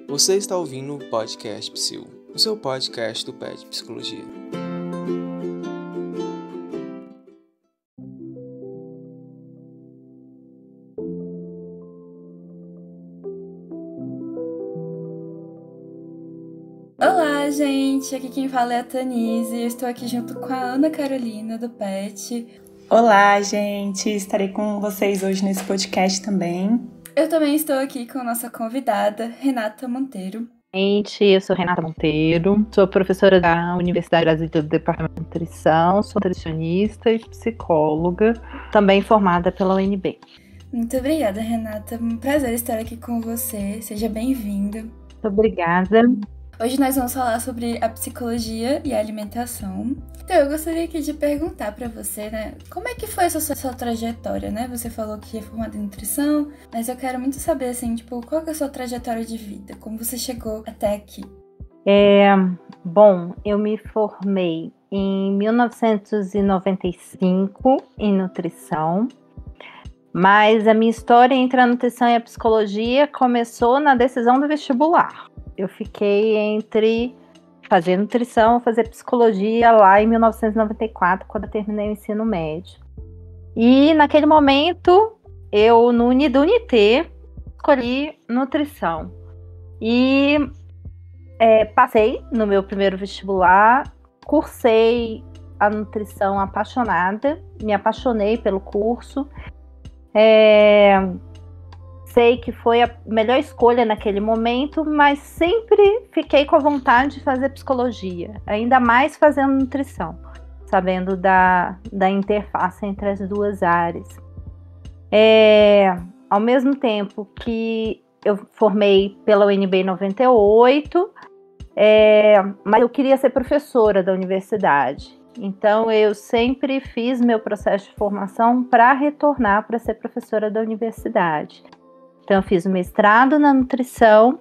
Você está ouvindo o podcast Psil, o seu podcast do PET Psicologia. Olá, gente! Aqui quem fala é a Tanise. Eu estou aqui junto com a Ana Carolina, do PET. Olá, gente! Estarei com vocês hoje nesse podcast também. Eu também estou aqui com a nossa convidada, Renata Monteiro. Gente, eu sou Renata Monteiro, sou professora da Universidade Brasileira do Departamento de Nutrição, sou nutricionista e psicóloga, também formada pela UNB. Muito obrigada, Renata. Um prazer estar aqui com você. Seja bem-vinda. Muito obrigada. Hoje nós vamos falar sobre a psicologia e a alimentação. Então, eu gostaria aqui de perguntar para você, né? Como é que foi essa sua trajetória, né? Você falou que é formada em nutrição, mas eu quero muito saber, assim, tipo, qual que é a sua trajetória de vida? Como você chegou até aqui? Bom, eu me formei em 1995 em nutrição, mas a minha história entre a nutrição e a psicologia começou na decisão do vestibular. Eu fiquei entre fazer nutrição ou fazer psicologia lá em 1994, quando eu terminei o ensino médio. E naquele momento, eu no UNIT escolhi nutrição. E passei no meu primeiro vestibular, cursei a nutrição apaixonada, me apaixonei pelo curso. Sei que foi a melhor escolha naquele momento, mas sempre fiquei com a vontade de fazer psicologia, ainda mais fazendo nutrição, sabendo da interface entre as duas áreas. Ao mesmo tempo que eu formei pela UNB em 98, mas eu queria ser professora da universidade. Então, eu sempre fiz meu processo de formação para retornar para ser professora da universidade. Então, eu fiz o mestrado na nutrição,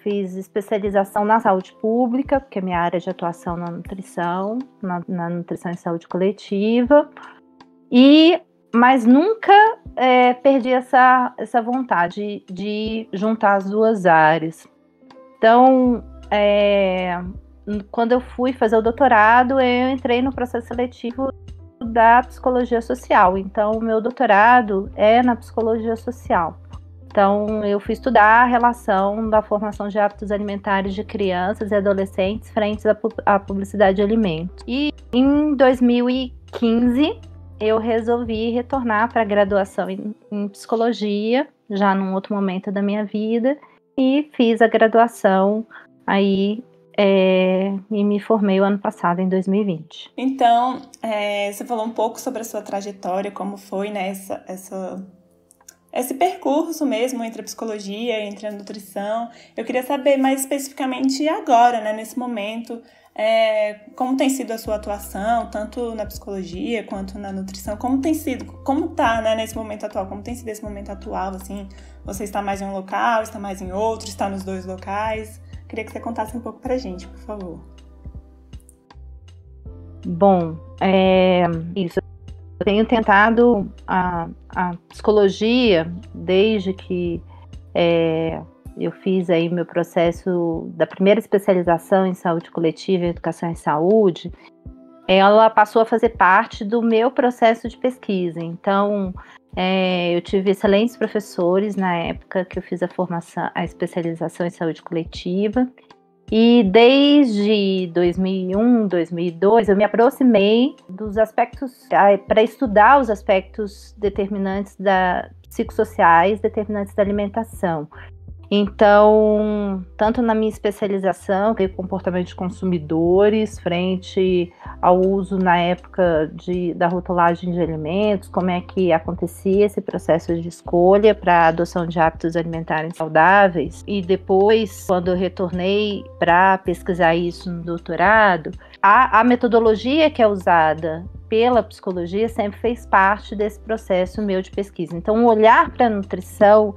fiz especialização na saúde pública, porque é minha área de atuação na nutrição, na nutrição e saúde coletiva, mas nunca perdi essa vontade de juntar as duas áreas. Então, quando eu fui fazer o doutorado, eu entrei no processo seletivo da psicologia social. Então, o meu doutorado é na psicologia social. Então, eu fui estudar a relação da formação de hábitos alimentares de crianças e adolescentes frente à publicidade de alimentos. E em 2015, eu resolvi retornar para a graduação em psicologia, já num outro momento da minha vida, e fiz a graduação aí e me formei o ano passado, em 2020. Então, você falou um pouco sobre a sua trajetória, como foi, né, esse percurso mesmo entre a psicologia, entre a nutrição. Eu queria saber mais especificamente agora, né, nesse momento, como tem sido a sua atuação, tanto na psicologia quanto na nutrição, como tá, né, nesse momento atual, como tem sido esse momento atual, assim, você está mais em um local, está mais em outro, está nos dois locais? Queria que você contasse um pouco pra gente, por favor. Bom, isso. Eu tenho tentado a psicologia desde que eu fiz aí meu processo da primeira especialização em saúde coletiva e educação em saúde. Ela passou a fazer parte do meu processo de pesquisa. Então, eu tive excelentes professores na época que eu fiz a especialização em saúde coletiva. E desde 2001, 2002, eu me aproximei dos aspectos, para estudar os aspectos determinantes psicossociais, determinantes da alimentação. Então, tanto na minha especialização, que é comportamento de consumidores, frente ao uso na época da rotulagem de alimentos, como é que acontecia esse processo de escolha para a adoção de hábitos alimentares saudáveis. E depois, quando eu retornei para pesquisar isso no doutorado, a metodologia que é usada pela psicologia sempre fez parte desse processo meu de pesquisa. Então, o olhar para a nutrição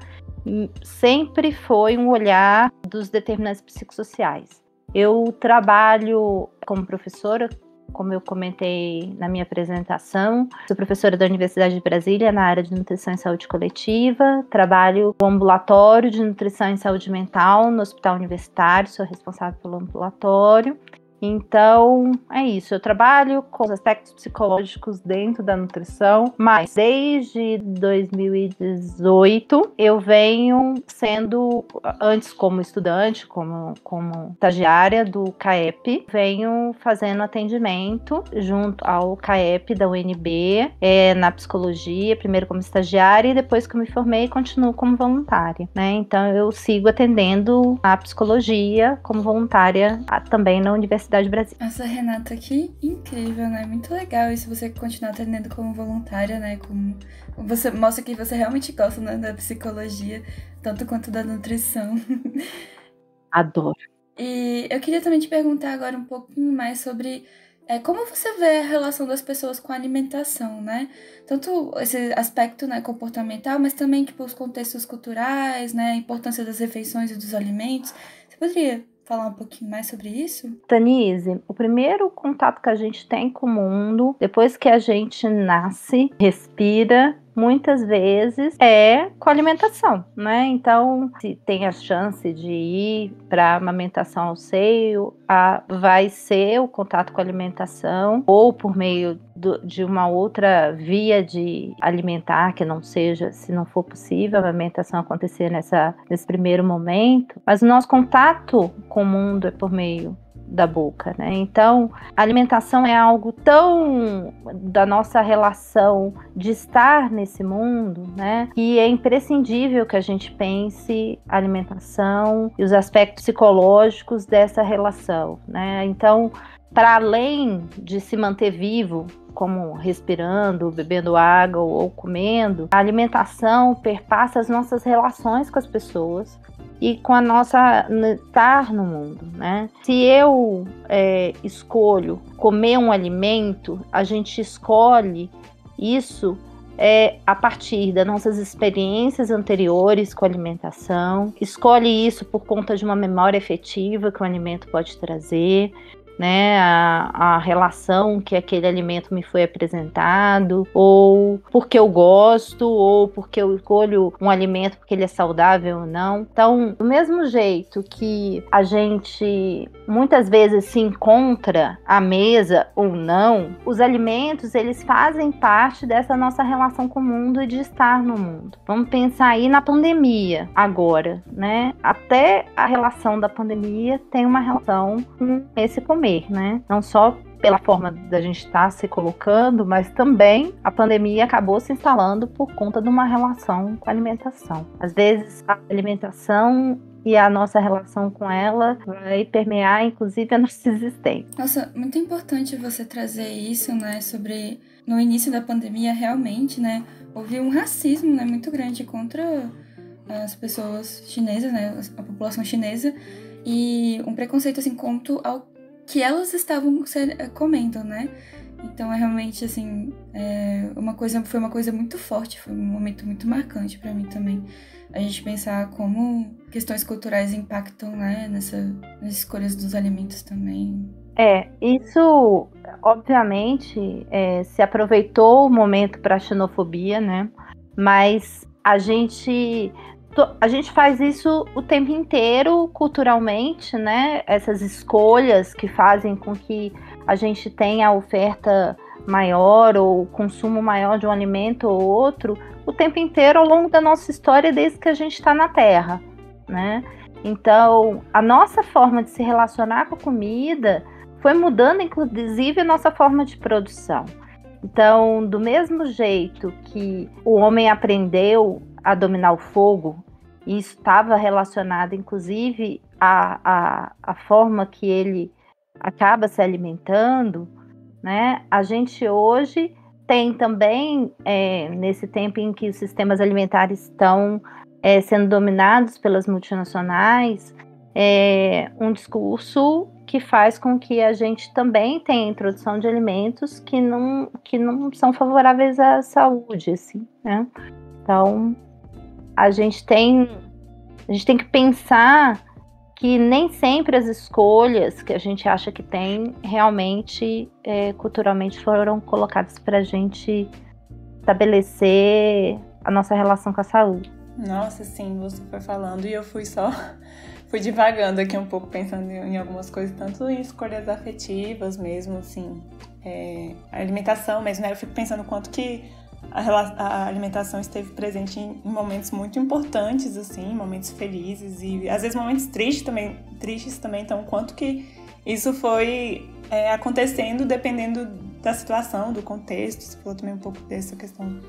sempre foi um olhar dos determinantes psicossociais. Eu trabalho como professora como eu comentei na minha apresentação, sou professora da Universidade de Brasília na área de nutrição e saúde coletiva, trabalho no ambulatório de nutrição e saúde mental no hospital universitário, sou responsável pelo ambulatório. Então, é isso. Eu trabalho com os aspectos psicológicos dentro da nutrição, mas desde 2018 eu venho sendo, antes como estudante, como estagiária do CAEP, venho fazendo atendimento junto ao CAEP da UNB, na psicologia, primeiro como estagiária e depois que eu me formei, continuo como voluntária, né? Então, eu sigo atendendo a psicologia como voluntária também na Universidade de Brasília. Nossa, Renata, que incrível, né? Muito legal isso, você continuar atendendo como voluntária, né? Você mostra que você realmente gosta, né, da psicologia, tanto quanto da nutrição. Adoro. E eu queria também te perguntar agora um pouquinho mais sobre como você vê a relação das pessoas com a alimentação, né? Tanto esse aspecto, né, comportamental, mas também tipo, os contextos culturais, né? A importância das refeições e dos alimentos. Você poderia falar um pouquinho mais sobre isso? Tanise, o primeiro contato que a gente tem com o mundo, depois que a gente nasce, respira, muitas vezes é com a alimentação, né? Então, se tem a chance de ir para a amamentação ao seio, vai ser o contato com a alimentação, ou por meio de uma outra via de alimentar, que não seja, se não for possível, a amamentação acontecer nesse primeiro momento, mas o nosso contato com o mundo é por meio da boca, né? Então, a alimentação é algo tão da nossa relação de estar nesse mundo, né? Que é imprescindível que a gente pense a alimentação e os aspectos psicológicos dessa relação, né? Então, para além de se manter vivo, como respirando, bebendo água ou comendo, a alimentação perpassa as nossas relações com as pessoas e com a nossa estar no mundo, né? Se eu escolho comer um alimento, a gente escolhe isso a partir das nossas experiências anteriores com a alimentação, escolhe isso por conta de uma memória afetiva que o alimento pode trazer, né, a relação que aquele alimento me foi apresentado, ou porque eu gosto, ou porque eu escolho um alimento porque ele é saudável ou não. Então, do mesmo jeito que a gente muitas vezes se encontra à mesa ou não, os alimentos, eles fazem parte dessa nossa relação com o mundo e de estar no mundo. Vamos pensar aí na pandemia agora, né? Até a relação da pandemia tem uma relação com esse comer, né? Não só pela forma da gente estar se colocando, mas também a pandemia acabou se instalando por conta de uma relação com a alimentação. Às vezes a alimentação e a nossa relação com ela vai permear, inclusive, a nossa existência. Nossa, muito importante você trazer isso, né, sobre no início da pandemia, realmente, né, houve um racismo, né, muito grande contra as pessoas chinesas, né, a população chinesa, e um preconceito, assim, quanto ao que elas estavam comendo, né? Então, realmente, assim, foi uma coisa muito forte, foi um momento muito marcante para mim também. A gente pensar como questões culturais impactam, né, nas escolhas dos alimentos também. Isso, obviamente, se aproveitou o momento para a xenofobia, né? Mas a gente faz isso o tempo inteiro culturalmente, né? Essas escolhas que fazem com que a gente tenha a oferta maior ou o consumo maior de um alimento ou outro o tempo inteiro ao longo da nossa história desde que a gente está na Terra, né? Então, a nossa forma de se relacionar com a comida foi mudando, inclusive, a nossa forma de produção. Então, do mesmo jeito que o homem aprendeu a dominar o fogo, e isso estava relacionado, inclusive, à forma que ele acaba se alimentando, né? A gente hoje tem também, nesse tempo em que os sistemas alimentares estão sendo dominados pelas multinacionais, um discurso que faz com que a gente também tenha a introdução de alimentos que não são favoráveis à saúde, assim, né? Então, a gente tem que pensar que nem sempre as escolhas que a gente acha que tem realmente, culturalmente, foram colocadas para a gente estabelecer a nossa relação com a saúde. Nossa, sim, você foi falando e eu fui divagando aqui um pouco, pensando em algumas coisas, tanto em escolhas afetivas mesmo, assim, a alimentação mesmo, né? Eu fico pensando quanto que a alimentação esteve presente em momentos muito importantes, assim, momentos felizes e às vezes momentos tristes também, então quanto que isso foi acontecendo dependendo da situação, do contexto. Você falou também um pouco dessa questão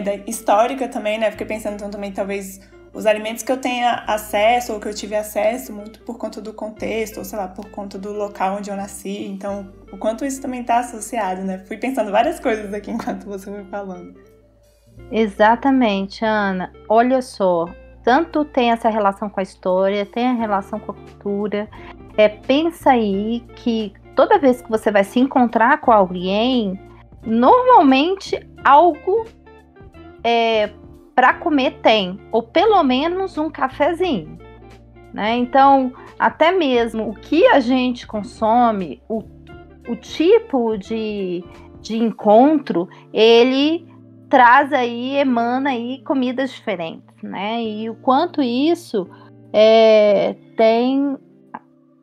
da histórica também, né? Fiquei pensando então também talvez os alimentos que eu tenha acesso ou que eu tive acesso muito por conta do contexto, ou sei lá, por conta do local onde eu nasci. Então, o quanto isso também está associado, né? Fui pensando várias coisas aqui enquanto você foi falando. Exatamente, Ana. Olha só, tanto tem essa relação com a história, tem a relação com a cultura. Pensa aí que toda vez que você vai se encontrar com alguém, normalmente algo para comer tem, ou pelo menos um cafezinho, né? Então, até mesmo o que a gente consome, o tipo de encontro, ele traz aí, emana aí comidas diferentes, né? E o quanto isso tem...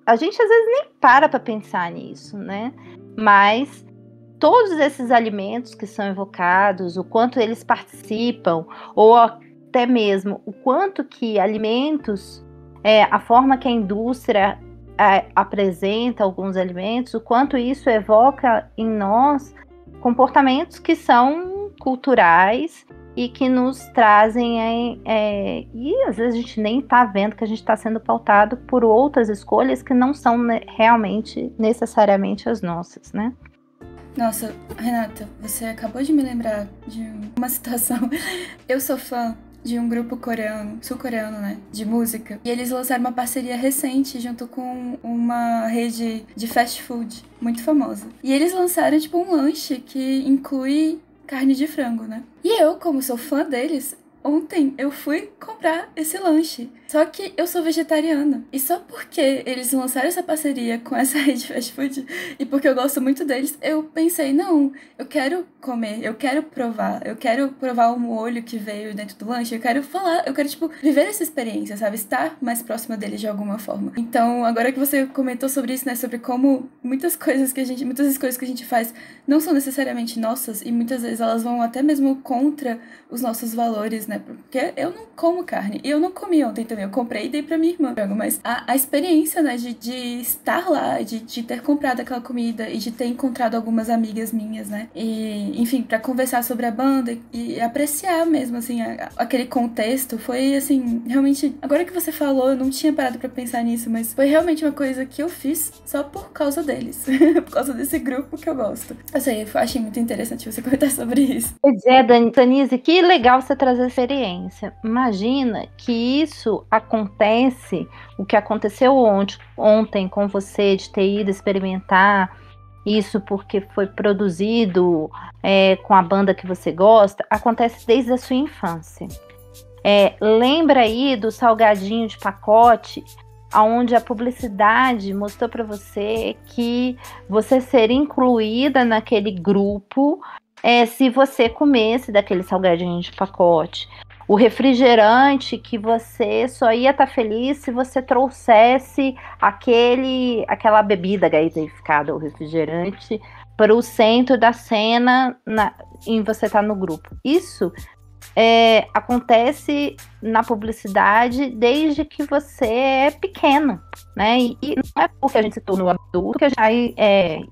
A gente às vezes nem para pensar nisso, né? Mas todos esses alimentos que são evocados, o quanto eles participam, ou até mesmo o quanto que alimentos, a forma que a indústria apresenta alguns alimentos, o quanto isso evoca em nós comportamentos que são culturais e que nos trazem, e às vezes a gente nem está vendo que a gente está sendo pautado por outras escolhas que não são realmente, necessariamente as nossas, né? Nossa, Renata, você acabou de me lembrar de uma situação. Eu sou fã de um grupo coreano, sul-coreano, né, de música, e eles lançaram uma parceria recente junto com uma rede de fast food muito famosa. E eles lançaram, tipo, um lanche que inclui carne de frango, né? E eu, como sou fã deles, ontem eu fui comprar esse lanche. Só que eu sou vegetariana. E só porque eles lançaram essa parceria com essa rede fast food e porque eu gosto muito deles, eu pensei, não, eu quero comer, eu quero provar o molho que veio dentro do lanche, eu quero tipo, viver essa experiência, sabe? Estar mais próxima deles de alguma forma. Então, agora que você comentou sobre isso, né, sobre como muitas escolhas que a gente faz não são necessariamente nossas e muitas vezes elas vão até mesmo contra os nossos valores, né? Porque eu não como carne e eu não comi ontem também. Eu comprei e dei pra minha irmã. Mas a experiência, né, de estar lá, de ter comprado aquela comida e de ter encontrado algumas amigas minhas, né? E, enfim, pra conversar sobre a banda e apreciar mesmo, assim, aquele contexto. Foi, assim, realmente... Agora que você falou, eu não tinha parado pra pensar nisso, mas foi realmente uma coisa que eu fiz só por causa deles. Por causa desse grupo que eu gosto. Eu sei, eu achei muito interessante você comentar sobre isso. Pois é, Danise, que legal você trazer experiência. Imagina que isso acontece, o que aconteceu ontem com você, de ter ido experimentar isso porque foi produzido com a banda que você gosta, acontece desde a sua infância. Lembra aí do salgadinho de pacote, onde a publicidade mostrou para você que você seria incluída naquele grupo se você comesse daquele salgadinho de pacote. O refrigerante que você só ia estar feliz se você trouxesse aquela bebida gaseificada, o refrigerante, para o centro da cena em você estar no grupo. Isso acontece na publicidade desde que você é pequeno, né? E não é porque a gente se tornou adulto que a gente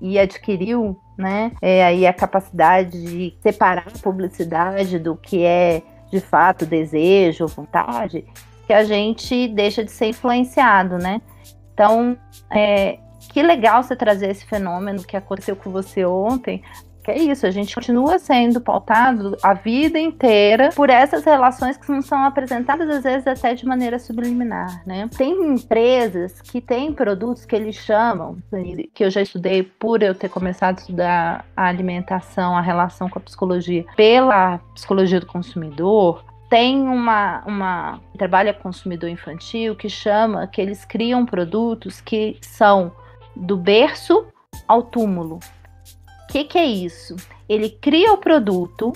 e adquiriu, né, aí a capacidade de separar a publicidade do que é de fato desejo, vontade, que a gente deixa de ser influenciado, né? Então, que legal você trazer esse fenômeno que aconteceu com você ontem, que é isso, a gente continua sendo pautado a vida inteira por essas relações que não são apresentadas, às vezes até de maneira subliminar, né? Tem empresas que têm produtos que eles chamam, que eu já estudei por eu ter começado a estudar a alimentação, a relação com a psicologia, pela psicologia do consumidor, tem um trabalho consumidor infantil que eles criam produtos que são do berço ao túmulo. O que é isso? Ele cria o produto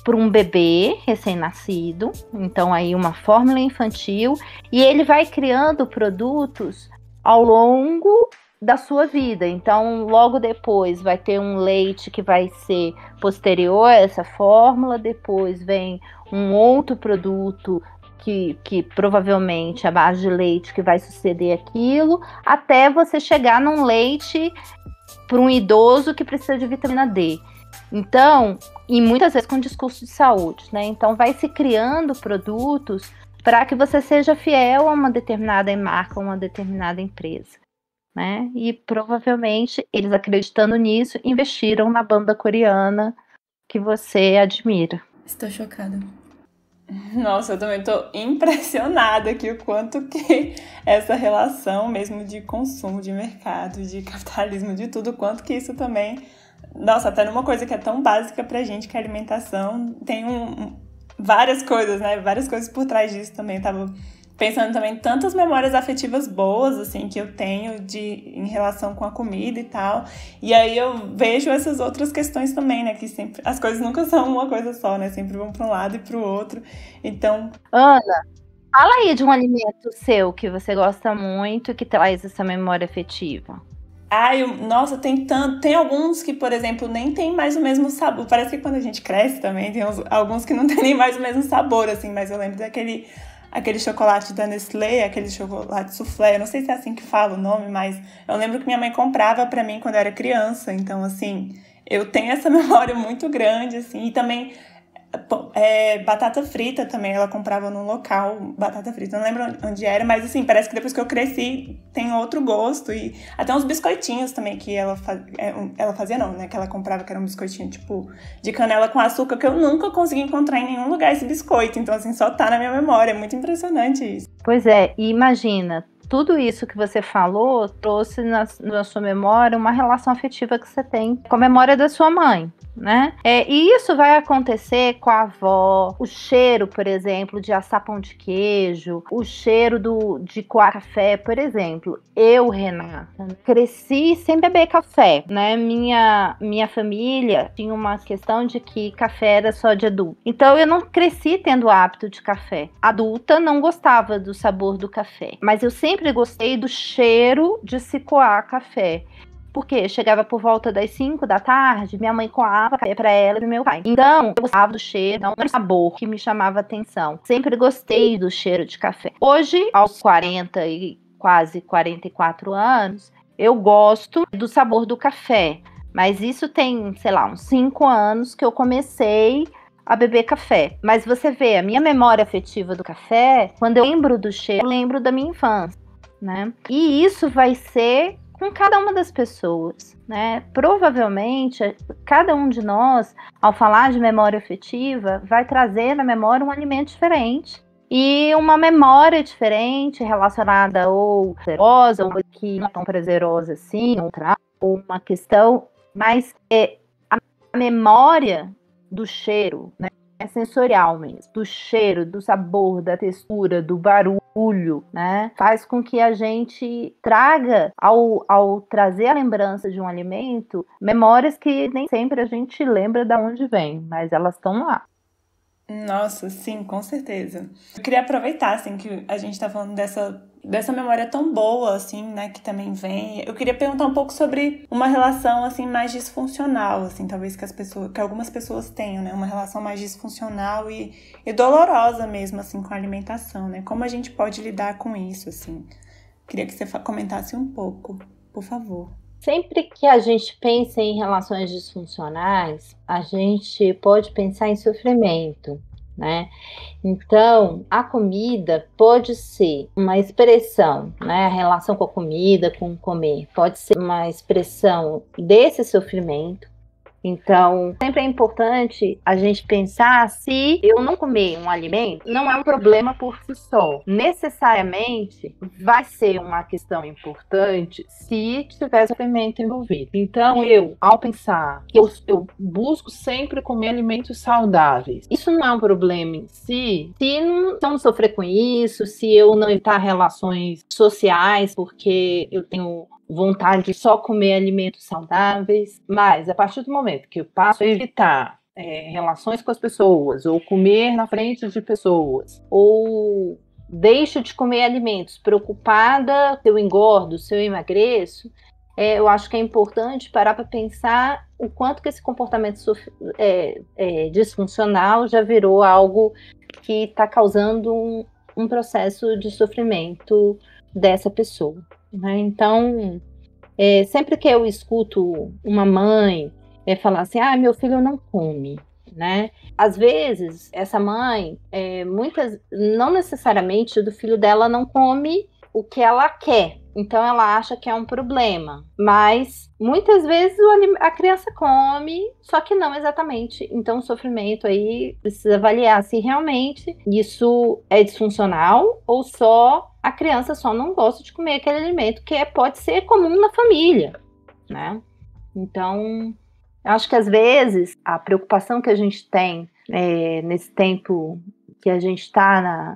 para um bebê recém-nascido, então aí uma fórmula infantil, e ele vai criando produtos ao longo da sua vida. Então, logo depois vai ter um leite que vai ser posterior a essa fórmula, depois vem um outro produto que provavelmente é a base de leite que vai suceder aquilo, até você chegar num leite para um idoso que precisa de vitamina D. Então, e muitas vezes com discurso de saúde, né? Então vai se criando produtos para que você seja fiel a uma determinada marca, a uma determinada empresa, né? E provavelmente eles, acreditando nisso, investiram na banda coreana que você admira. Estou chocada. Nossa, eu também estou impressionada aqui o quanto que essa relação mesmo de consumo, de mercado, de capitalismo, de tudo, quanto que isso também... Nossa, até numa coisa que é tão básica pra gente, que é a alimentação, tem várias coisas, né? Várias coisas por trás disso também. Tava pensando também tantas memórias afetivas boas, assim, que eu tenho em relação com a comida e tal. E aí eu vejo essas outras questões também, né? Que sempre as coisas nunca são uma coisa só, né? Sempre vão pra um lado e pro outro. Então... Ana, fala aí de um alimento seu que você gosta muito e que traz essa memória afetiva. Nossa, tem alguns que, por exemplo, nem tem mais o mesmo sabor. Parece que quando a gente cresce também, tem alguns que não tem nem mais o mesmo sabor, assim. Mas eu lembro daquele chocolate da Nestlé, aquele chocolate soufflé. Eu não sei se é assim que fala o nome, mas eu lembro que minha mãe comprava pra mim quando eu era criança. Então, assim, eu tenho essa memória muito grande, assim. E também... batata frita também, ela comprava num local, batata frita, não lembro onde era, mas assim, parece que depois que eu cresci tem outro gosto, e até uns biscoitinhos também que ela fazia não, né, que ela comprava, que era um biscoitinho tipo de canela com açúcar, que eu nunca consegui encontrar em nenhum lugar esse biscoito, então assim, só tá na minha memória, é muito impressionante isso. Pois é, e imagina, tudo isso que você falou trouxe na sua memória uma relação afetiva que você tem com a memória da sua mãe, né? E isso vai acontecer com a avó, o cheiro, por exemplo, de assar pão de queijo, o cheiro de coar café, por exemplo. Eu, Renata, cresci sem beber café, né? Minha família tinha uma questão de que café era só de adulto. Então eu não cresci tendo o hábito de café. Adulta, não gostava do sabor do café, mas eu sempre gostei do cheiro de se coar café. Porque chegava por volta das 5 da tarde, minha mãe coava café para ela e pro meu pai. Então, eu gostava do cheiro, não era o sabor que me chamava atenção. Sempre gostei do cheiro de café. Hoje, aos 40 e quase 44 anos, eu gosto do sabor do café. Mas isso tem, sei lá, uns 5 anos que eu comecei a beber café. Mas você vê, a minha memória afetiva do café, quando eu lembro do cheiro, eu lembro da minha infância, né? E isso vai ser com cada uma das pessoas, né? Provavelmente, cada um de nós, ao falar de memória afetiva, vai trazer na memória um alimento diferente. E uma memória diferente relacionada ou prazerosa, ou que não é tão prazerosa assim, ou uma questão, mas a memória do cheiro, né? É sensorial mesmo, do cheiro, do sabor, da textura, do barulho, né? Faz com que a gente traga, ao trazer a lembrança de um alimento, memórias que nem sempre a gente lembra de onde vem, mas elas estão lá. Nossa, sim, com certeza. Eu queria aproveitar, assim, que a gente tá falando dessa memória tão boa, assim, né, que também vem. Eu queria perguntar um pouco sobre uma relação, assim, mais disfuncional, assim, talvez que algumas pessoas tenham, né, uma relação mais disfuncional e dolorosa mesmo, assim, com a alimentação, né? Como a gente pode lidar com isso, assim? Queria que você comentasse um pouco, por favor. Sempre que a gente pensa em relações disfuncionais, a gente pode pensar em sofrimento, né? Então, a comida pode ser uma expressão, né? A relação com a comida, com o comer, pode ser uma expressão desse sofrimento, Então, sempre é importante a gente pensar se eu não comer um alimento, não é um problema por si só. Necessariamente vai ser uma questão importante se tiver sofrimento envolvido. Então, ao pensar que eu busco sempre comer alimentos saudáveis, isso não é um problema em si, se não sofrer com isso, se eu não evitar relações sociais, porque eu tenho vontade de só comer alimentos saudáveis, mas a partir do momento que eu passo a evitar relações com as pessoas, ou comer na frente de pessoas, ou deixo de comer alimentos preocupada se eu engordo, se eu emagreço, eu acho que é importante parar para pensar o quanto que esse comportamento disfuncional já virou algo que está causando um processo de sofrimento dessa pessoa. Né? Então, sempre que eu escuto uma mãe falar assim, meu filho não come, né? Às vezes, essa mãe, não necessariamente do filho dela não come o que ela quer, então ela acha que é um problema, mas muitas vezes a criança come, só que não exatamente. Então o sofrimento aí precisa avaliar se realmente isso é disfuncional ou só a criança só não gosta de comer aquele alimento que pode ser comum na família, né? Então, acho que às vezes a preocupação que a gente tem nesse tempo que a gente está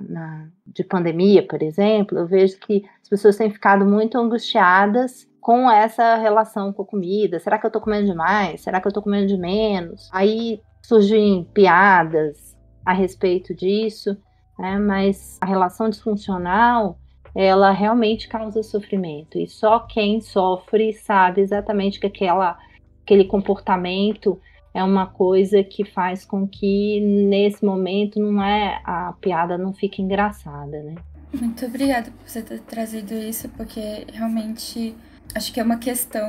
de pandemia, por exemplo, eu vejo que as pessoas têm ficado muito angustiadas com essa relação com a comida. Será que eu estou comendo demais? Será que eu estou comendo de menos? Aí surgem piadas a respeito disso, né? Mas a relação disfuncional, ela realmente causa sofrimento. E só quem sofre sabe exatamente que aquele comportamento é uma coisa que faz com que, nesse momento, a piada não fique engraçada, né? Muito obrigada por você ter trazido isso, porque realmente acho que é uma questão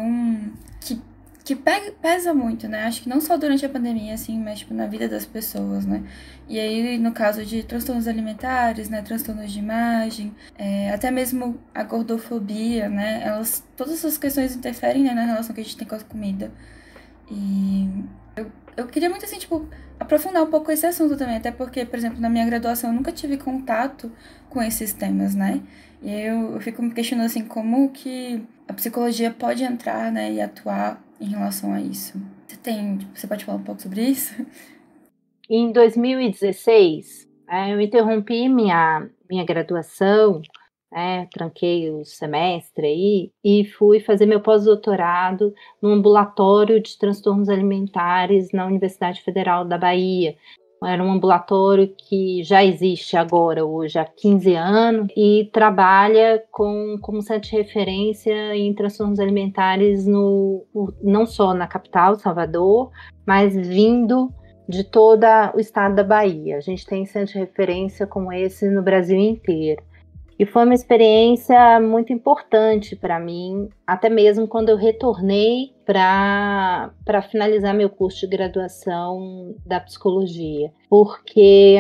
que pesa muito, né? Acho que não só durante a pandemia, assim, mas na vida das pessoas, né? E aí, no caso de transtornos alimentares, né? Transtornos de imagem, até mesmo a gordofobia, né? Todas essas questões interferem, né, na relação que a gente tem com a comida. E eu queria muito, assim, aprofundar um pouco esse assunto também, até porque, por exemplo, na minha graduação eu nunca tive contato com esses temas, né? E eu fico me questionando, assim, como que a psicologia pode entrar, né, e atuar em relação a isso. Você pode falar um pouco sobre isso? Em 2016, eu interrompi minha graduação, tranquei o semestre aí e fui fazer meu pós-doutorado no ambulatório de transtornos alimentares na Universidade Federal da Bahia. Era um ambulatório que já existe agora, hoje, há 15 anos, e trabalha como centro de referência em transtornos alimentares não só na capital, Salvador, mas vindo de todo o estado da Bahia. A gente tem centro de referência como esse no Brasil inteiro. E foi uma experiência muito importante para mim, até mesmo quando eu retornei para finalizar meu curso de graduação da psicologia, porque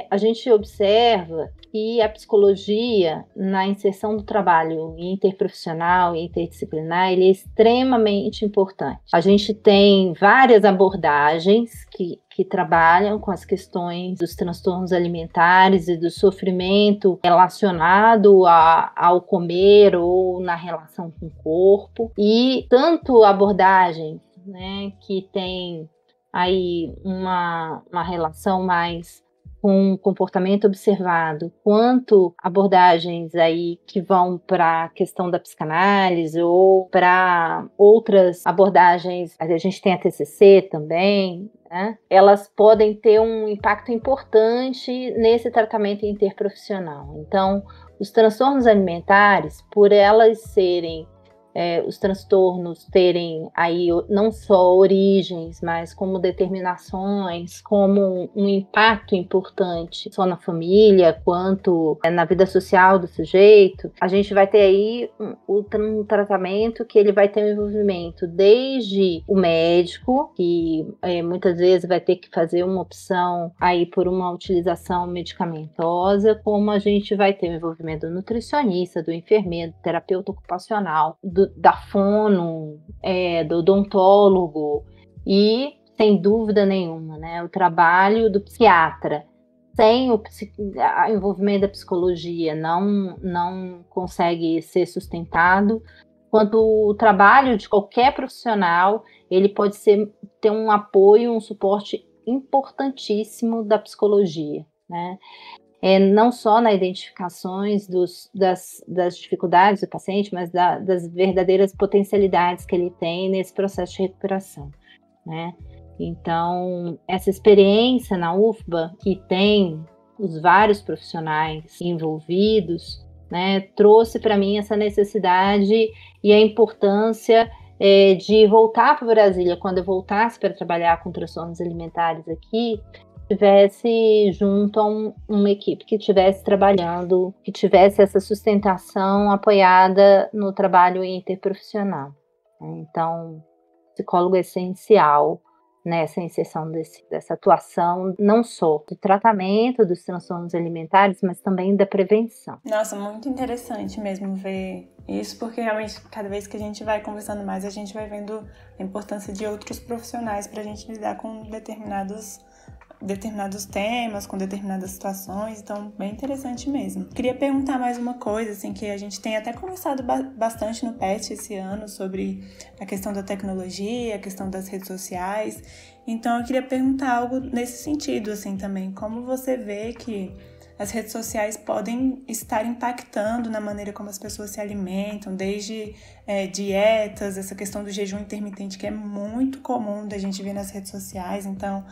a gente observa que a psicologia, na inserção do trabalho interprofissional e interdisciplinar, ele é extremamente importante. A gente tem várias abordagens que trabalham com as questões dos transtornos alimentares e do sofrimento relacionado ao comer ou na relação com o corpo, e tanto abordagens, né, que tem aí uma relação mais com comportamento observado, quanto abordagens aí que vão para a questão da psicanálise ou para outras abordagens, a gente tem a TCC também, né? Elas podem ter um impacto importante nesse tratamento interprofissional. Então, os transtornos alimentares, por elas serem os transtornos terem aí não só origens, mas como determinações, como um impacto importante, só na família, quanto na vida social do sujeito, a gente vai ter aí um tratamento que ele vai ter um envolvimento desde o médico, que muitas vezes vai ter que fazer uma opção aí por uma utilização medicamentosa, como a gente vai ter o envolvimento do nutricionista, do enfermeiro, do terapeuta ocupacional, da fono, do odontólogo E, sem dúvida nenhuma, né, o trabalho do psiquiatra sem o envolvimento da psicologia não consegue ser sustentado, quanto o trabalho de qualquer profissional, ele pode ter um apoio, um suporte importantíssimo da psicologia, né? Não só na identificações das dificuldades do paciente, mas das verdadeiras potencialidades que ele tem nesse processo de recuperação, né? Então, essa experiência na UFBA, que tem os vários profissionais envolvidos, né, trouxe para mim essa necessidade e a importância de voltar para Brasília, quando eu voltasse para trabalhar com transtornos alimentares aqui, estivesse junto a uma equipe que estivesse trabalhando, que tivesse essa sustentação apoiada no trabalho interprofissional. Então, psicólogo é essencial nessa inserção dessa atuação, não só do tratamento dos transtornos alimentares, mas também da prevenção. Nossa, muito interessante mesmo ver isso, porque realmente cada vez que a gente vai conversando mais, a gente vai vendo a importância de outros profissionais para a gente lidar com determinados temas, com determinadas situações, então bem interessante mesmo. Queria perguntar mais uma coisa, assim, que a gente tem até conversado bastante no PET esse ano sobre a questão da tecnologia, a questão das redes sociais, então eu queria perguntar algo nesse sentido, assim, também, como você vê que as redes sociais podem estar impactando na maneira como as pessoas se alimentam, desde dietas, essa questão do jejum intermitente que é muito comum da gente ver nas redes sociais. Então,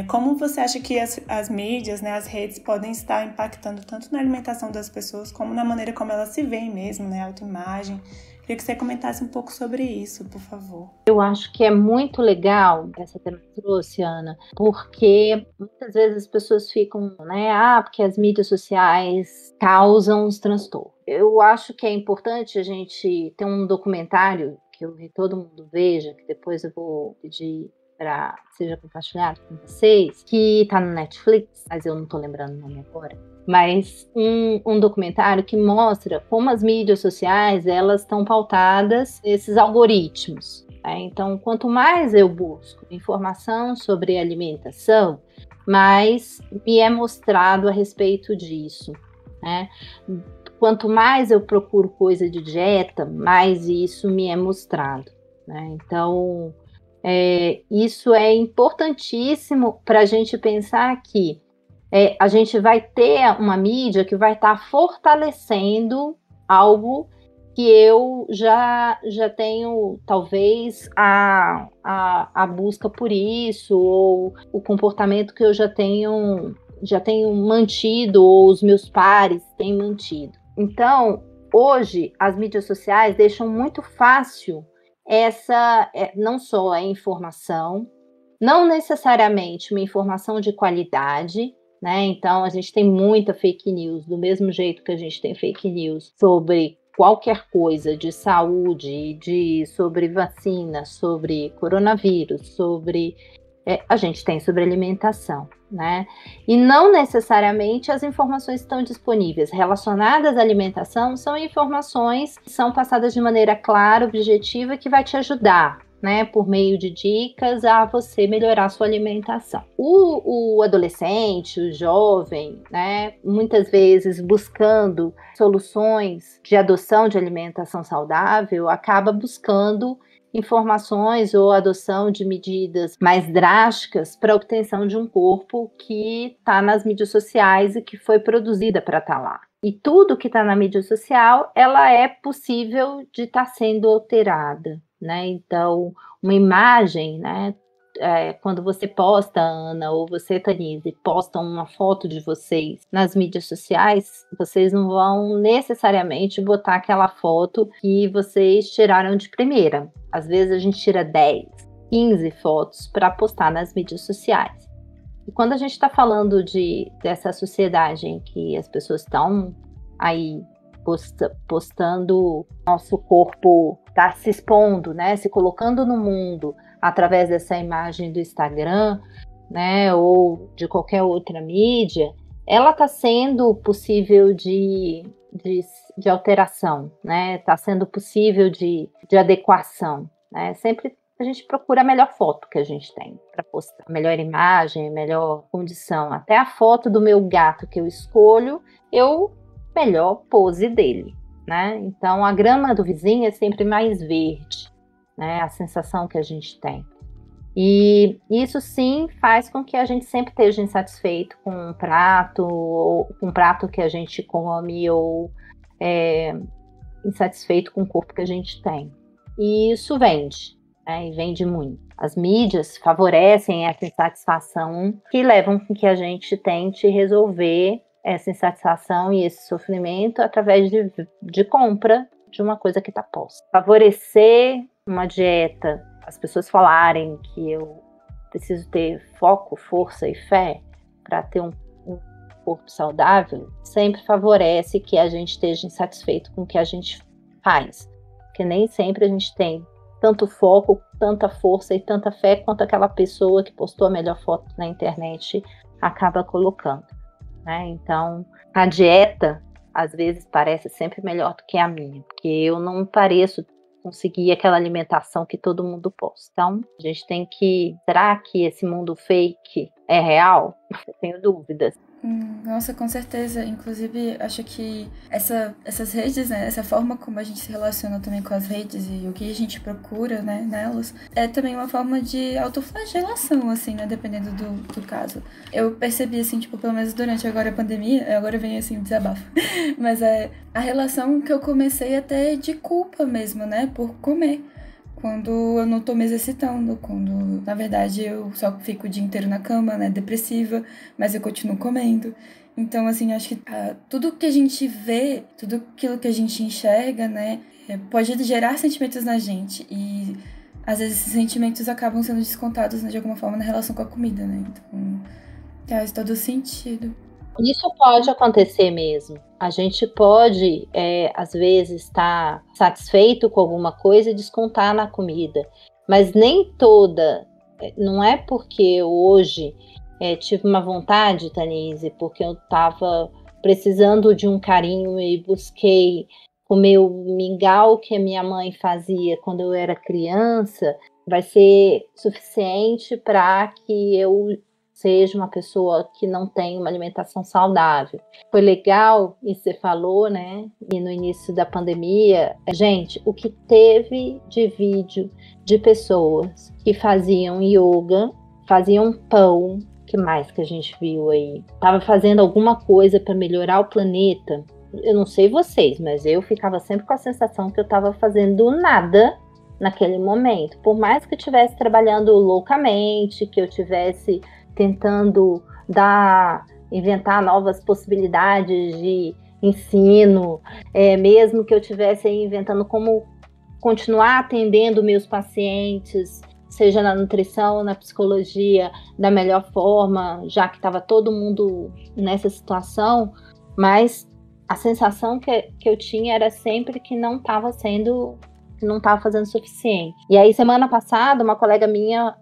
como você acha que as mídias, né, as redes podem estar impactando tanto na alimentação das pessoas como na maneira como elas se veem mesmo, né, autoimagem? Queria que você comentasse um pouco sobre isso, por favor. Eu acho que é muito legal essa tema que trouxe, Ana, porque muitas vezes as pessoas ficam, né, porque as mídias sociais causam os transtornos. Eu acho que é importante a gente ter um documentário que todo mundo veja, que depois eu vou pedir para seja compartilhado com vocês, que está no Netflix, mas eu não estou lembrando o nome agora. Mas um documentário que mostra como as mídias sociais elas estão pautadas nesses algoritmos. Né? Então, quanto mais eu busco informação sobre alimentação, mais me é mostrado a respeito disso. Né? Quanto mais eu procuro coisa de dieta, mais isso me é mostrado. Né? Então, isso é importantíssimo para a gente pensar que a gente vai ter uma mídia que vai estar fortalecendo algo que eu já tenho, talvez, a busca por isso, ou o comportamento que eu já tenho mantido, ou os meus pares têm mantido. Então, hoje, as mídias sociais deixam muito fácil não só a informação, não necessariamente uma informação de qualidade, né? Então, a gente tem muita fake news, do mesmo jeito que a gente tem fake news sobre qualquer coisa de saúde, sobre vacina, sobre coronavírus, a gente tem sobre alimentação, né? E não necessariamente as informações que estão disponíveis relacionadas à alimentação são informações que são passadas de maneira clara, objetiva, que vai te ajudar, né, por meio de dicas a você melhorar a sua alimentação. O adolescente, o jovem, né, muitas vezes buscando soluções de adoção de alimentação saudável, acaba buscando informações ou adoção de medidas mais drásticas para a obtenção de um corpo que está nas mídias sociais e que foi produzida para estar lá. E tudo que está na mídia social, ela é possível de estar sendo alterada, né? Então, uma imagem, né? Quando você posta, Ana, ou você, Tanise, postam uma foto de vocês nas mídias sociais, vocês não vão necessariamente botar aquela foto que vocês tiraram de primeira. Às vezes a gente tira 10, 15 fotos para postar nas mídias sociais. E quando a gente está falando dessa sociedade em que as pessoas estão aí postando, nosso corpo está se expondo, né, se colocando no mundo através dessa imagem do Instagram, né, ou de qualquer outra mídia, ela está sendo possível de alteração, né, está sendo possível de adequação, né, sempre a gente procura a melhor foto que a gente tem para postar, a melhor imagem, a melhor condição. Até a foto do meu gato que eu escolho, melhor pose dele, né? Então, a grama do vizinho é sempre mais verde, né? A sensação que a gente tem. E isso sim faz com que a gente sempre esteja insatisfeito com um prato, ou com um prato que a gente come, ou insatisfeito com o corpo que a gente tem. E isso vende, né? E vende muito. As mídias favorecem essa insatisfação que levam com que a gente tente resolver essa insatisfação e esse sofrimento através de compra de uma coisa que está posta. Favorecer uma dieta, as pessoas falarem que eu preciso ter foco, força e fé para ter um corpo saudável, sempre favorece que a gente esteja insatisfeito com o que a gente faz. Porque nem sempre a gente tem tanto foco, tanta força e tanta fé quanto aquela pessoa que postou a melhor foto na internet acaba colocando, né? Então, a dieta, às vezes, parece sempre melhor do que a minha, porque eu não pareço conseguir aquela alimentação que todo mundo posta. Então, a gente tem que... Será que esse mundo fake é real? Eu tenho dúvidas. Nossa, com certeza. Inclusive, acho que essas redes, né, essa forma como a gente se relaciona também com as redes e o que a gente procura, né, nelas, é também uma forma de autoflagelação, assim, né, dependendo do caso. Eu percebi, assim, tipo, pelo menos durante agora a pandemia, agora vem, assim, o desabafo, mas a relação que eu comecei até de culpa mesmo, né, por comer. Quando eu não tô me exercitando, quando, na verdade, eu só fico o dia inteiro na cama, né, depressiva, mas eu continuo comendo. Então, assim, acho que tudo que a gente vê, tudo aquilo que a gente enxerga, né, pode gerar sentimentos na gente. E, às vezes, esses sentimentos acabam sendo descontados, né, de alguma forma, na relação com a comida, né. Então, faz todo sentido. Isso pode acontecer mesmo. A gente pode, às vezes, estar satisfeito com alguma coisa e descontar na comida. Mas nem toda. Não é porque hoje tive uma vontade, Tanise, porque eu estava precisando de um carinho e busquei comer o mingau que a minha mãe fazia quando eu era criança, vai ser suficiente para que eu seja uma pessoa que não tem uma alimentação saudável. Foi legal, e você falou, né? E no início da pandemia, gente, o que teve de vídeo de pessoas que faziam yoga, faziam pão, que mais que a gente viu aí? Tava fazendo alguma coisa para melhorar o planeta. Eu não sei vocês, mas eu ficava sempre com a sensação que eu estava fazendo nada naquele momento. Por mais que eu estivesse trabalhando loucamente, que eu estivesse tentando inventar novas possibilidades de ensino, mesmo que eu estivesse inventando como continuar atendendo meus pacientes, seja na nutrição ou na psicologia, da melhor forma, já que estava todo mundo nessa situação, mas a sensação que eu tinha era sempre que não estava fazendo o suficiente. E aí, semana passada, uma colega minha,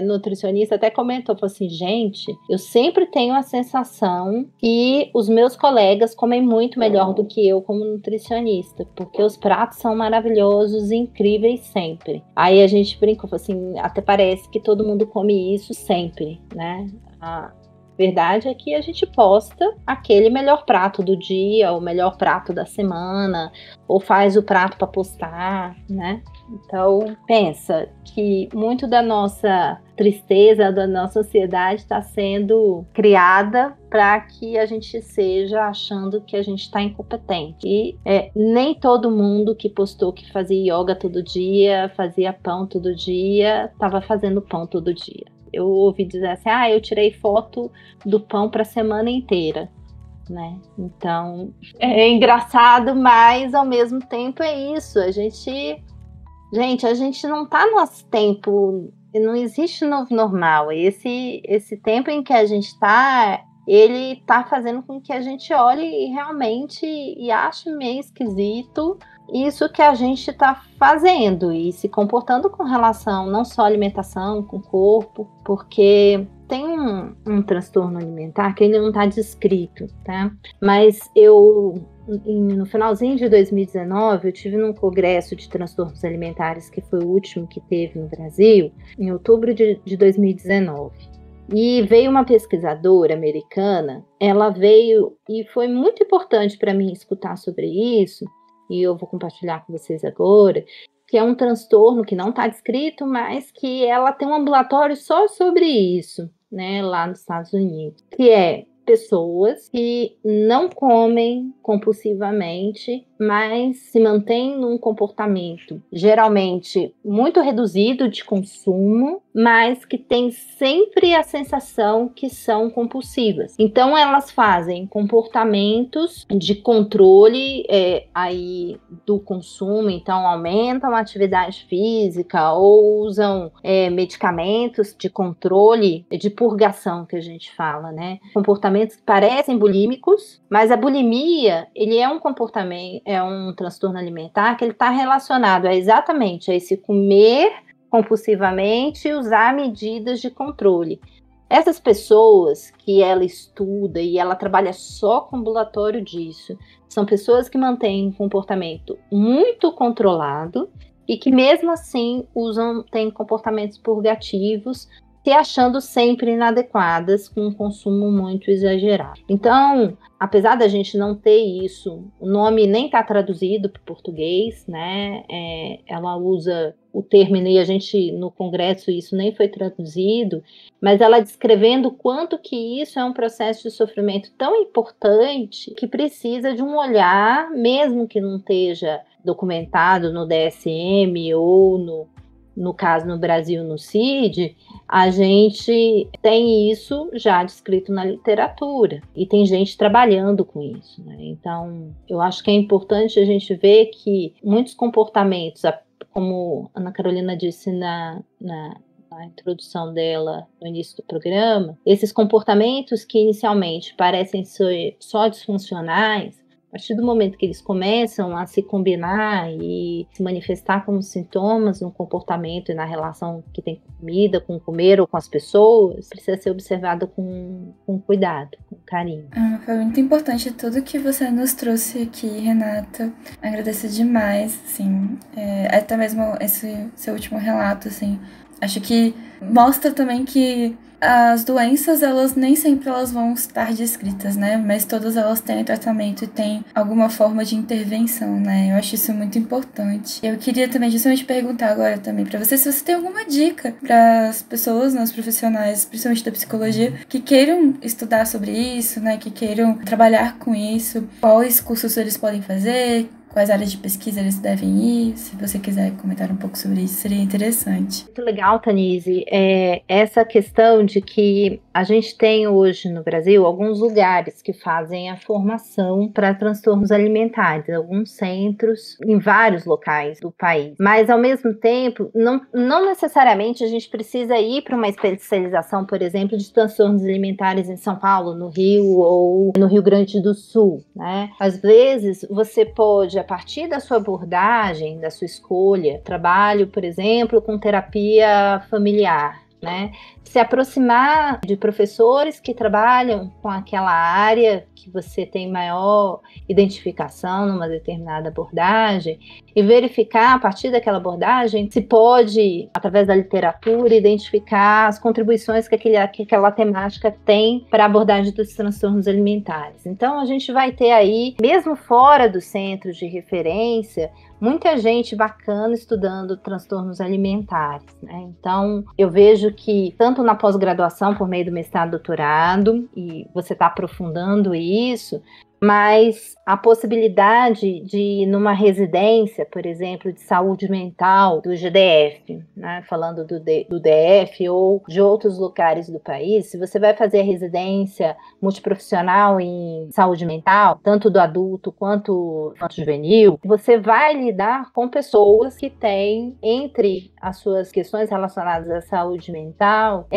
nutricionista, até comentou, falou assim, gente, eu sempre tenho a sensação que os meus colegas comem muito melhor do que eu como nutricionista, porque os pratos são maravilhosos e incríveis sempre. Aí a gente brincou, falou assim, até parece que todo mundo come isso sempre, né? A verdade é que a gente posta aquele melhor prato do dia, o melhor prato da semana, ou faz o prato para postar, né? Então, pensa que muito da nossa tristeza, da nossa ansiedade está sendo criada para que a gente seja achando que a gente está incompetente. E nem todo mundo que postou que fazia yoga todo dia, fazia pão todo dia, estava fazendo pão todo dia. Eu ouvi dizer assim, eu tirei foto do pão para a semana inteira, né? Então, é engraçado, mas ao mesmo tempo é isso. A gente não tá no nosso tempo, não existe novo normal. Esse tempo em que a gente tá, ele tá fazendo com que a gente olhe e realmente ache meio esquisito isso que a gente está fazendo e se comportando com relação não só à alimentação, com o corpo, porque tem um transtorno alimentar que ele não está descrito, tá? Mas no finalzinho de 2019, eu tive num congresso de transtornos alimentares, que foi o último que teve no Brasil, em outubro de 2019. E veio uma pesquisadora americana, ela veio e foi muito importante para mim escutar sobre isso, e eu vou compartilhar com vocês agora, que é um transtorno que não está descrito, mas que ela tem um ambulatório só sobre isso, né, lá nos Estados Unidos, que é pessoas que não comem compulsivamente, mas se mantêm num comportamento geralmente muito reduzido de consumo, mas que tem sempre a sensação que são compulsivas. Então elas fazem comportamentos de controle aí do consumo, então aumentam a atividade física ou usam medicamentos de controle, de purgação que a gente fala, né? Comportamentos que parecem bulímicos, mas a bulimia, ele é um comportamento, é um transtorno alimentar que ele está relacionado exatamente a esse comer compulsivamente e usar medidas de controle. Essas pessoas que ela estuda e ela trabalha só com ambulatório disso, são pessoas que mantêm um comportamento muito controlado e que mesmo assim têm comportamentos purgativos, se achando sempre inadequadas, com um consumo muito exagerado. Então, apesar da gente não ter isso, o nome nem está traduzido para o português, né? Ela usa o termo, e a gente, no congresso, isso nem foi traduzido, mas ela descrevendo o quanto que isso é um processo de sofrimento tão importante que precisa de um olhar, mesmo que não esteja documentado no DSM ou no caso no Brasil, no CID, a gente tem isso já descrito na literatura e tem gente trabalhando com isso, né? Então, eu acho que é importante a gente ver que muitos comportamentos, como a Ana Carolina disse na introdução dela no início do programa, esses comportamentos que inicialmente parecem ser só disfuncionais, a partir do momento que eles começam a se combinar e se manifestar como sintomas no comportamento e na relação que tem com comida, com comer ou com as pessoas, precisa ser observado com cuidado, com carinho. Foi muito importante tudo que você nos trouxe aqui, Renata. Agradeço demais, assim, até mesmo esse seu último relato, assim. Acho que mostra também que as doenças, elas nem sempre elas vão estar descritas, né? Mas todas elas têm tratamento e têm alguma forma de intervenção, né? Eu acho isso muito importante. Eu queria também justamente perguntar agora também pra você se você tem alguma dica para as pessoas, né, os profissionais, principalmente da psicologia, que queiram estudar sobre isso, né? Que queiram trabalhar com isso. Quais cursos eles podem fazer? Quais áreas de pesquisa eles devem ir? Se você quiser comentar um pouco sobre isso, seria interessante. Muito legal, Tanise. Essa questão de que a gente tem hoje no Brasil alguns lugares que fazem a formação para transtornos alimentares, alguns centros em vários locais do país. Mas, ao mesmo tempo, não necessariamente a gente precisa ir para uma especialização, por exemplo, de transtornos alimentares em São Paulo, no Rio ou no Rio Grande do Sul, né? Às vezes, você pode, a partir da sua abordagem, da sua escolha, trabalho, por exemplo, com terapia familiar, né? Se aproximar de professores que trabalham com aquela área que você tem maior identificação numa determinada abordagem e verificar, a partir daquela abordagem, se pode, através da literatura, identificar as contribuições que aquela temática tem para a abordagem dos transtornos alimentares. Então, a gente vai ter aí, mesmo fora dos centros de referência, muita gente bacana estudando transtornos alimentares, né? Então, eu vejo que tanto na pós-graduação, por meio do mestrado e doutorado, e você está aprofundando isso, mas a possibilidade de, numa residência, por exemplo, de saúde mental do GDF, né, falando do DF ou de outros lugares do país, se você vai fazer a residência multiprofissional em saúde mental, tanto do adulto quanto juvenil, você vai lidar com pessoas que têm, entre as suas questões relacionadas à saúde mental,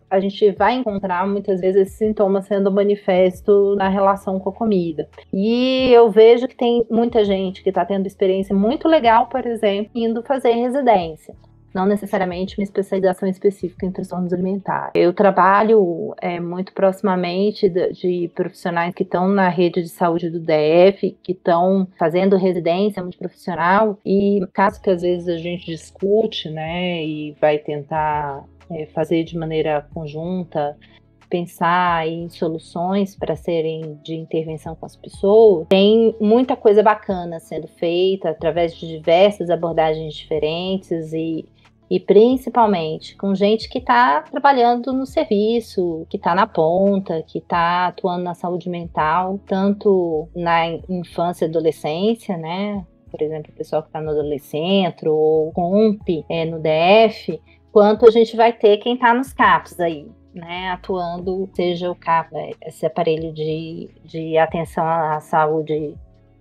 a gente vai encontrar muitas vezes esse sintoma sendo manifesto na relação com a comida. E eu vejo que tem muita gente que está tendo experiência muito legal, por exemplo, indo fazer residência. não necessariamente uma especialização específica em transtornos alimentares. Eu trabalho muito proximamente de profissionais que estão na rede de saúde do DF, que estão fazendo residência multiprofissional, e caso que às vezes a gente discute, né, e vai tentar fazer de maneira conjunta, pensar em soluções para serem de intervenção com as pessoas, tem muita coisa bacana sendo feita através de diversas abordagens diferentes e principalmente com gente que está trabalhando no serviço, que está na ponta, que está atuando na saúde mental, tanto na infância e adolescência, né? Por exemplo, o pessoal que está no adolescente ou COMP no DF, quanto a gente vai ter quem está nos CAPs aí, né, atuando, seja o CAP, esse aparelho de atenção à saúde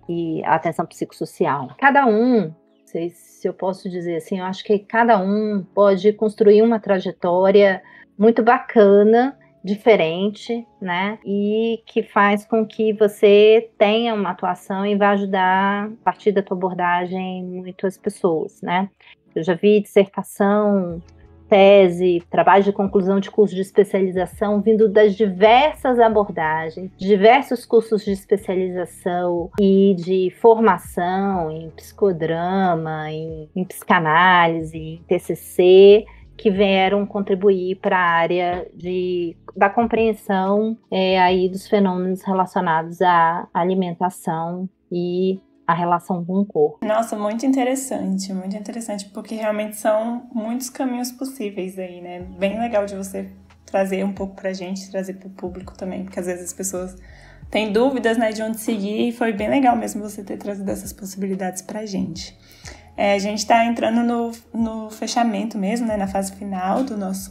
e atenção psicossocial. Cada um, não sei se eu posso dizer assim, eu acho que cada um pode construir uma trajetória muito bacana, diferente, né, e que faz com que você tenha uma atuação e vá ajudar, a partir da tua abordagem, muitas pessoas, né. Eu já vi dissertação, tese, trabalho de conclusão de curso de especialização vindo das diversas abordagens, diversos cursos de especialização e de formação em psicodrama, em psicanálise, em TCC, que vieram contribuir para a área da compreensão aí dos fenômenos relacionados à alimentação e a relação com o corpo. Nossa, muito interessante, porque realmente são muitos caminhos possíveis aí, né? Bem legal de você trazer um pouco pra gente, trazer pro público também, porque às vezes as pessoas têm dúvidas, né, de onde seguir, e foi bem legal mesmo você ter trazido essas possibilidades pra gente. A gente tá entrando no fechamento mesmo, né, na fase final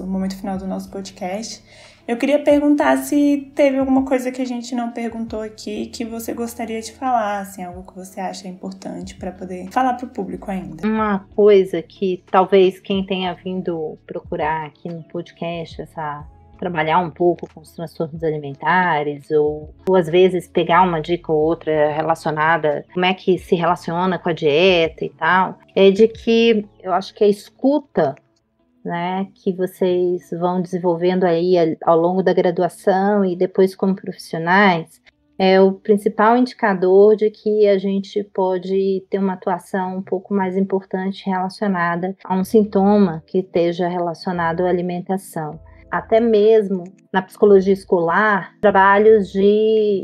momento final do nosso podcast. Eu queria perguntar se teve alguma coisa que a gente não perguntou aqui que você gostaria de falar, assim, algo que você acha importante para poder falar para o público ainda. Uma coisa que talvez quem tenha vindo procurar aqui no podcast, trabalhar um pouco com os transtornos alimentares, ou às vezes pegar uma dica ou outra relacionada, como é que se relaciona com a dieta e tal, é de que eu acho que a escuta, né, que vocês vão desenvolvendo aí ao longo da graduação e depois como profissionais, é o principal indicador de que a gente pode ter uma atuação um pouco mais importante relacionada a um sintoma que esteja relacionado à alimentação. Até mesmo na psicologia escolar, trabalhos de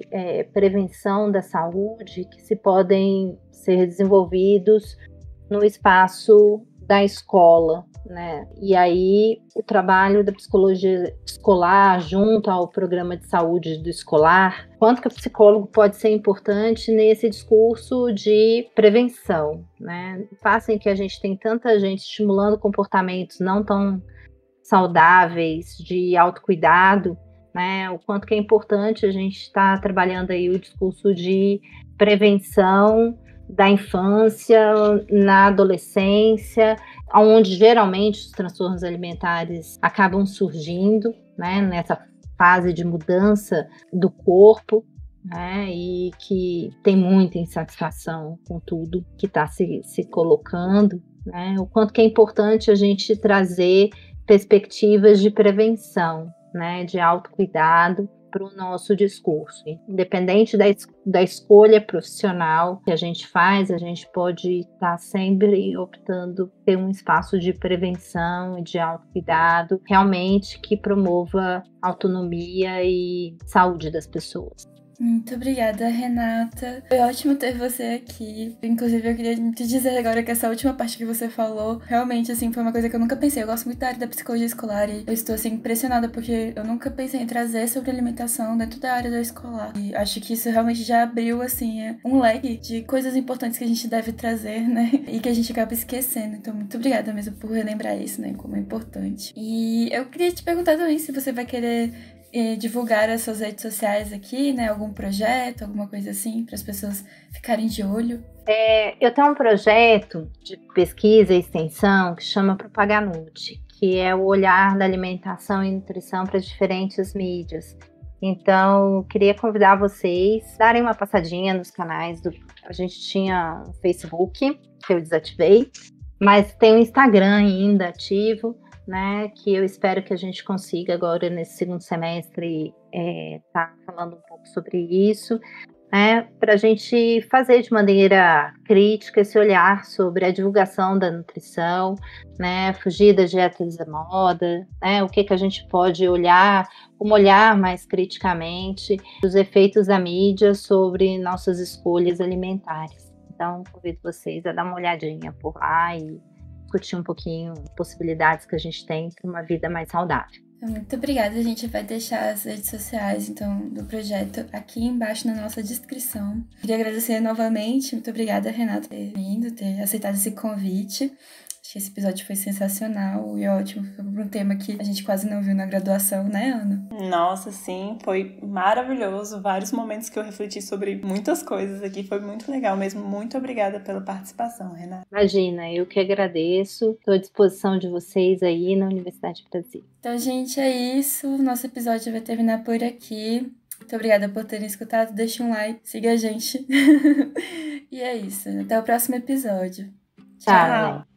prevenção da saúde que podem ser desenvolvidos no espaço da escola, né? E aí o trabalho da psicologia escolar junto ao programa de saúde do escolar, quanto que o psicólogo pode ser importante nesse discurso de prevenção, né? Fazem que a gente tem tanta gente estimulando comportamentos não tão saudáveis de autocuidado, né? O quanto que é importante a gente estar trabalhando aí o discurso de prevenção da infância, na adolescência, onde geralmente os transtornos alimentares acabam surgindo, né, nessa fase de mudança do corpo, né, e que tem muita insatisfação com tudo que está se colocando, né, o quanto que é importante a gente trazer perspectivas de prevenção, né, de autocuidado, para o nosso discurso. Independente da escolha profissional que a gente faz, a gente pode estar sempre optando por ter um espaço de prevenção e de autocuidado, realmente que promova autonomia e saúde das pessoas. Muito obrigada, Renata. Foi ótimo ter você aqui. Inclusive, eu queria te dizer agora que essa última parte que você falou, realmente, assim, foi uma coisa que eu nunca pensei. Eu gosto muito da área da psicologia escolar e eu estou, assim, impressionada porque eu nunca pensei em trazer sobre alimentação dentro da área da escolar. E acho que isso realmente já abriu, assim, um leque de coisas importantes que a gente deve trazer, né? E que a gente acaba esquecendo. Então, muito obrigada mesmo por relembrar isso, né? Como é importante. E eu queria te perguntar também se você vai querer divulgar as suas redes sociais aqui, né? Algum projeto, alguma coisa assim, para as pessoas ficarem de olho. Eu tenho um projeto de pesquisa e extensão que chama Propaganute, que é o olhar da alimentação e nutrição para diferentes mídias. Então, queria convidar vocês a darem uma passadinha nos canais A gente tinha o Facebook, que eu desativei, Mas tem o Instagram ainda ativo, né? Que eu espero que a gente consiga agora nesse segundo semestre tá falando um pouco sobre isso, né? Para a gente fazer de maneira crítica esse olhar sobre a divulgação da nutrição, né? Fugir das dietas da moda, né? O que a gente pode olhar, como olhar mais criticamente os efeitos da mídia sobre nossas escolhas alimentares. Então, convido vocês a dar uma olhadinha por lá e discutir um pouquinho possibilidades que a gente tem para uma vida mais saudável. Muito obrigada. A gente vai deixar as redes sociais, então, do projeto aqui embaixo na nossa descrição. Queria agradecer novamente. Muito obrigada, Renata, por ter vindo, ter aceitado esse convite. Acho que esse episódio foi sensacional e ótimo. Foi um tema que a gente quase não viu na graduação, né, Ana? Nossa, sim, foi maravilhoso. Vários momentos que eu refleti sobre muitas coisas aqui. Foi muito legal mesmo. Muito obrigada pela participação, Renata. Imagina, eu que agradeço. Estou à disposição de vocês aí na Universidade do Brasil. Então, gente, é isso. Nosso episódio vai terminar por aqui. Muito obrigada por terem escutado. Deixa um like, siga a gente. E é isso. Até o próximo episódio. Tchau.